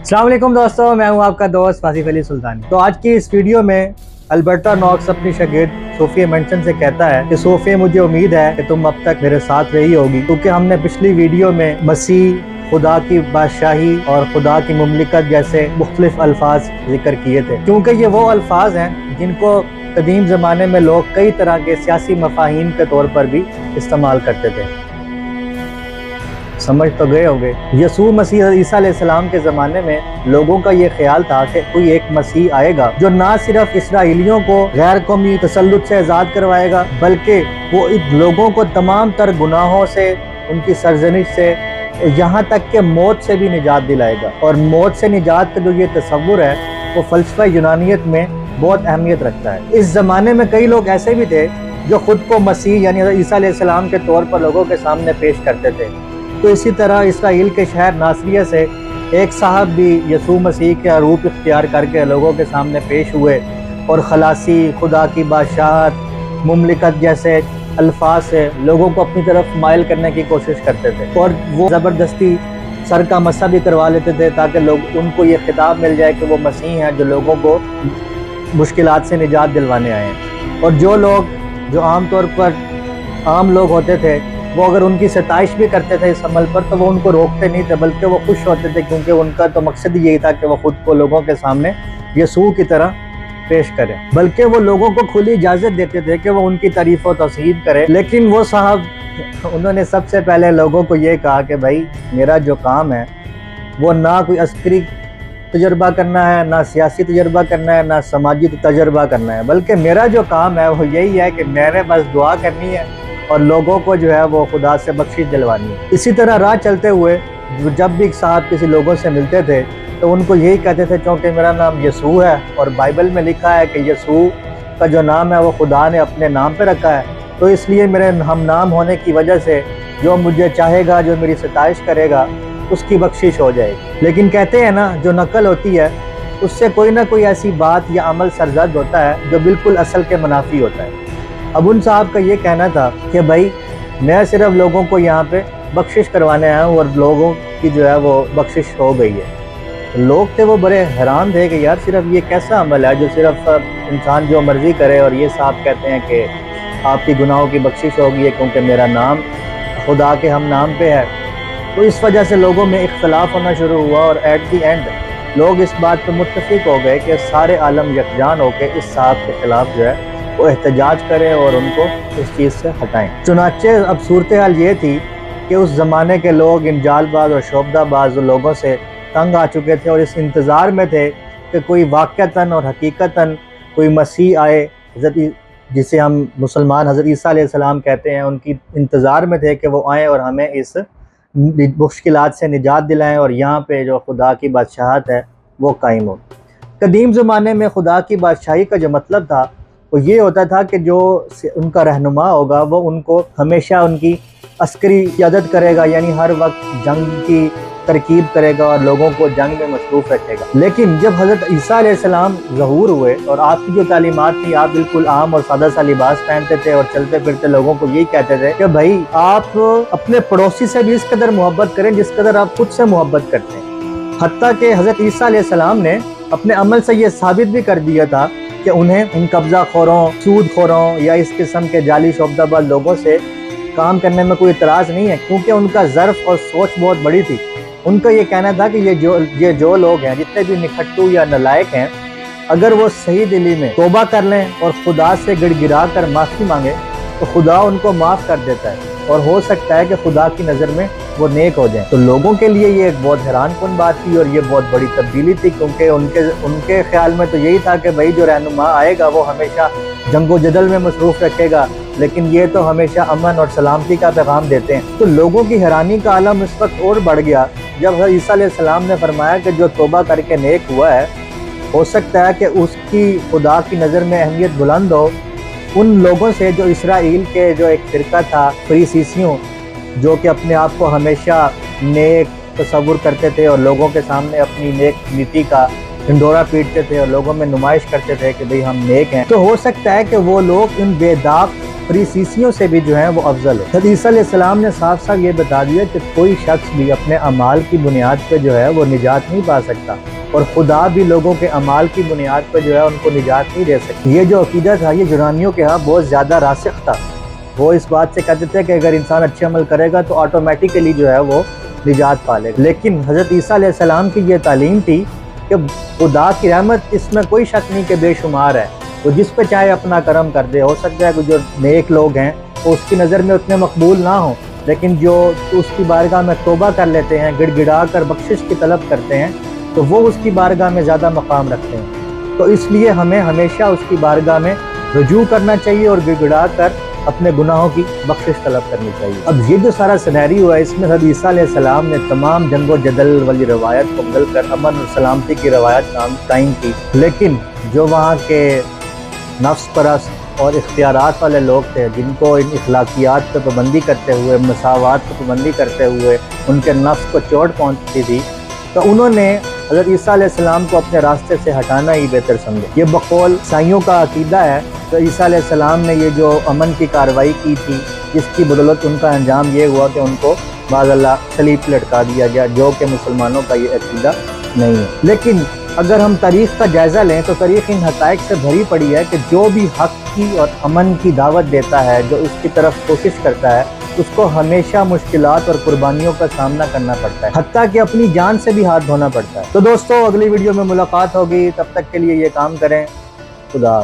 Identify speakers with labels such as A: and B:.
A: अस्सलाम वालेकुम दोस्तों, मैं हूं आपका दोस्त आसिफ अली सुल्तानी। तो आज की इस वीडियो में अल्बर्टा नॉक्स अपनी शागिर्द सोफिया मेंटन से कहता है कि सोफिया, मुझे उम्मीद है कि तुम अब तक मेरे साथ रही होगी, क्योंकि हमने पिछली वीडियो में मसीह, खुदा की बादशाही और खुदा की मुमलिकत जैसे मुख्तलिफ अल्फाज जिक्र किए थे, क्योंकि ये वो अल्फाज हैं जिनको कदीम ज़माने में लोग कई तरह के सियासी मफाहीम के तौर पर भी इस्तेमाल करते थे। समझ तो गए होंगे। यसू मसीह ईसा अलैहिस्सलाम के ज़माने में लोगों का ये ख्याल था कि कोई एक मसीह आएगा जो ना सिर्फ इसराइलियों को गैर कौमी तसल्लुत से आज़ाद करवाएगा, बल्कि वो इन लोगों को तमाम तर गुनाहों से, उनकी सरजनिश से, यहाँ तक कि मौत से भी निजात दिलाएगा। और मौत से निजात का जो ये तसव्वुर है वो फ़लसफ़ा यूनानियत में बहुत अहमियत रखता है। इस ज़माने में कई लोग ऐसे भी थे जो खुद को मसीह यानी ईसा अलैहिस्सलाम के तौर पर लोगों के सामने पेश करते थे। तो इसी तरह इसराइल के शहर नासरिया से एक साहब भी यसू मसीह के रूप इख्तियार करके लोगों के सामने पेश हुए और खलासी, खुदा की बादशाहत, मुमलिकत जैसे अल्फाज से लोगों को अपनी तरफ माइल करने की कोशिश करते थे। और वो ज़बरदस्ती सर का मसा भी करवा लेते थे ताकि लोग उनको ये खिताब मिल जाए कि वो मसीह हैं जो लोगों को मुश्किलात से निजात दिलवाने आए हैं। और जो लोग जो आमतौर पर आम लोग होते थे, वो अगर उनकी सताइश भी करते थे इस अमल पर, तो वो उनको रोकते नहीं थे, बल्कि वो खुश होते थे, क्योंकि उनका तो मकसद यही था कि वो खुद को लोगों के सामने यसू की तरह पेश करें। बल्कि वो लोगों को खुली इजाज़त देते थे कि वो उनकी तारीफ़ और तौसीफ करें। लेकिन वो साहब, उन्होंने सबसे पहले लोगों को ये कहा कि भाई, मेरा जो काम है वो ना कोई अस्करी तजर्बा करना है, ना सियासी तजर्बा करना है, ना समाजी तजर्बा करना है, बल्कि मेरा जो काम है वो यही है कि मैंने बस दुआ करनी है और लोगों को जो है वो खुदा से बख्शिश दिलवानी है। इसी तरह राह चलते हुए जब भी साहब किसी लोगों से मिलते थे तो उनको यही कहते थे, क्योंकि मेरा नाम यसू है और बाइबल में लिखा है कि यसू का जो नाम है वो खुदा ने अपने नाम पे रखा है, तो इसलिए मेरे हम नाम होने की वजह से जो मुझे चाहेगा, जो मेरी सताइश करेगा, उसकी बख्शिश हो जाएगी। लेकिन कहते हैं ना, जो नकल होती है उससे कोई ना कोई ऐसी बात या अमल सरजद होता है जो बिल्कुल असल के मुनाफी होता है। अब उन साहब का ये कहना था कि भाई, मैं सिर्फ लोगों को यहाँ पे बख्शिश करवाने आया हूँ और लोगों की जो है वो बख्शिश हो गई है। लोग थे वो बड़े हैरान थे कि यार, सिर्फ ये कैसा अमल है जो सिर्फ इंसान जो मर्जी करे, और ये साहब कहते हैं कि आपकी गुनाहों की बख्शिश होगी क्योंकि मेरा नाम खुदा के हम नाम पे है। तो इस वजह से लोगों में इख्तलाफ होना शुरू हुआ और एट दी एंड लोग इस बात पर मुत्तफिक हो गए कि सारे आलम यकजान होकर इस साहब के खिलाफ जो है वो एहतजाज करें और उनको इस चीज़ से हटाएं। चुनाचे अब सूरत हाल ये थी कि उस ज़माने के लोग इन जालबाज और शोबदाबाज लोगों से तंग आ चुके थे और इस इंतज़ार में थे कि कोई वाक़तन और हकीकतन कोई मसीह आए, जिसे हम मुसलमान हज़रत ईसा अलैहिस्सलाम कहते हैं, उनकी इंतज़ार में थे कि वो आएँ और हमें इस मुश्किलात से निजात दिलाएं और यहाँ पे जो खुदा की बादशाहत है वो कायम हो। कदीम ज़माने में खुदा की बादशाही का जो मतलब था वो ये होता था कि जो उनका रहनुमा होगा वो उनको हमेशा उनकी अस्करी क़यादत करेगा, यानी हर वक्त जंग की तरकीब करेगा और लोगों को जंग में मसरूफ़ रखेगा। लेकिन जब हज़रत ईसा अलैहिस्सलाम ज़हूर हुए और आपकी जो तालीमात थी, आप बिल्कुल आम और सादा सा लिबास पहनते थे और चलते फिरते लोगों को यही कहते थे कि भाई, आप अपने पड़ोसी से भी इस कदर मोहब्बत करें जिस कदर आप खुद से मोहब्बत करते हैं। हत्ता कि हज़रत ईसा अलैहिस्सलाम ने अपने अमल से ये साबित भी कर दिया था कि उन्हें इन कब्ज़ा खोरों, सूद खोरों या इस किस्म के जाली शोबदाबाज लोगों से काम करने में कोई इतराज़ नहीं है, क्योंकि उनका ज़र्फ़ और सोच बहुत बड़ी थी। उनका ये कहना था कि ये जो लोग हैं, जितने भी निखट्टू या नालायक हैं, अगर वो सही दिली में तौबा कर लें और खुदा से गिड़गिड़ा कर माफ़ी मांगे तो खुदा उनको माफ़ कर देता है और हो सकता है कि खुदा की नज़र में वो नेक हो जाएं। तो लोगों के लिए ये एक बहुत हैरानकुन बात थी और ये बहुत बड़ी तब्दीली थी, क्योंकि उनके ख्याल में तो यही था कि भाई, जो रहनुमा आएगा वो हमेशा जंगो जदल में मसरूफ़ रखेगा, लेकिन ये तो हमेशा अमन और सलामती का पैगाम देते हैं। तो लोगों की हैरानी का आलम इस वक्त और बढ़ गया जब ईसा अलैहिस्सलाम ने फरमाया कि जो तौबा करके नेक हुआ है, हो सकता है कि उसकी खुदा की नज़र में अहमियत बुलंद हो उन लोगों से जो इसराइल के जो एक फ़िरका था, फरीसीयों, जो कि अपने आप को हमेशा नेक तसव्वुर करते थे और लोगों के सामने अपनी नेक नीति का ढिंढोरा पीटते थे और लोगों में नुमाइश करते थे कि भाई हम नेक हैं। तो हो सकता है कि वो लोग इन बेदाग فریسیسیوں سے بھی جو ہے وہ افضل ہے۔ حضرت عیسیٰ علیہ السلام نے صاف صاف یہ بتا دیا کہ کوئی شخص بھی اپنے اعمال کی بنیاد پہ جو ہے وہ نجات نہیں پا سکتا، اور خدا بھی لوگوں کے اعمال کی بنیاد پہ جو ہے ان کو نجات نہیں دے سکتا۔ یہ جو عقیدہ تھا یہ یونانیوں کے ہاں بہت زیادہ راسخ تھا۔ وہ اس بات سے کہتے تھے کہ اگر انسان اچھے عمل کرے گا تو آٹومیٹیکلی جو ہے وہ نجات پا لے گا۔ لیکن حضرت عیسیٰ علیہ السلام کی یہ تعلیم تھی کہ خدا کی رحمت اس میں کوئی شک نہیں کہ بے شمار ہے، وہ جس پہ چاہے اپنا کرم کر دے۔ ہو سکتا ہے کہ جو نیک لوگ ہیں وہ اس کی نظر میں اتنے مقبول نہ ہوں، لیکن جو اس کی بارگاہ میں توبہ کر لیتے ہیں، گڑ گڑا کر بخشش کی طلب کرتے ہیں، تو وہ اس کی بارگاہ میں زیادہ مقام رکھتے ہیں۔ تو اس لیے ہمیں ہمیشہ اس کی بارگاہ میں رجوع کرنا چاہیے اور گڑ گڑا کر اپنے گناہوں کی بخشش طلب کرنی چاہیے۔ اب یہ جو سارا سینیریو ہے اس میں حضرت عیسیٰ علیہ السلام نے تمام جنگ و جدل والی روایت کو بدل کر امن اور سلامتی کی روایت قائم کی، لیکن جو وہاں کے نفس پرست اور اختیارات والے لوگ تھے، جن کو ان اخلاقیات پہ پابندی کرتے ہوئے، مساوات پہ پابندی کرتے ہوئے ان کے نفس کو چوٹ پہنچتی تھی، تو انہوں نے حضرت عیسیٰ علیہ السلام کو اپنے راستے سے ہٹانا ہی بہتر سمجھا۔ یہ بقول عیسائیوں کا عقیدہ ہے۔ تو عیسیٰ علیہ السلام نے یہ جو امن کی کارروائی کی تھی، جس کی بدولت ان کا انجام یہ ہوا کہ ان کو معاذ اللہ صلیب پہ لٹکا دیا گیا، جو کہ مسلمانوں کا یہ عقیدہ نہیں ہے۔ لیکن اگر ہم تاریخ کا جائزہ لیں تو تاریخ ان حقائق سے بھری پڑی ہے کہ جو بھی حق کی اور امن کی دعوت دیتا ہے، جو اس کی طرف کوشش کرتا ہے، اس کو ہمیشہ مشکلات اور قربانیوں کا سامنا کرنا پڑتا ہے، حتیٰ کہ اپنی جان سے بھی ہاتھ دھونا پڑتا ہے۔ تو دوستو، اگلی ویڈیو میں ملاقات ہوگی، تب تک کے لیے یہ کام کریں۔ خدا حافظ۔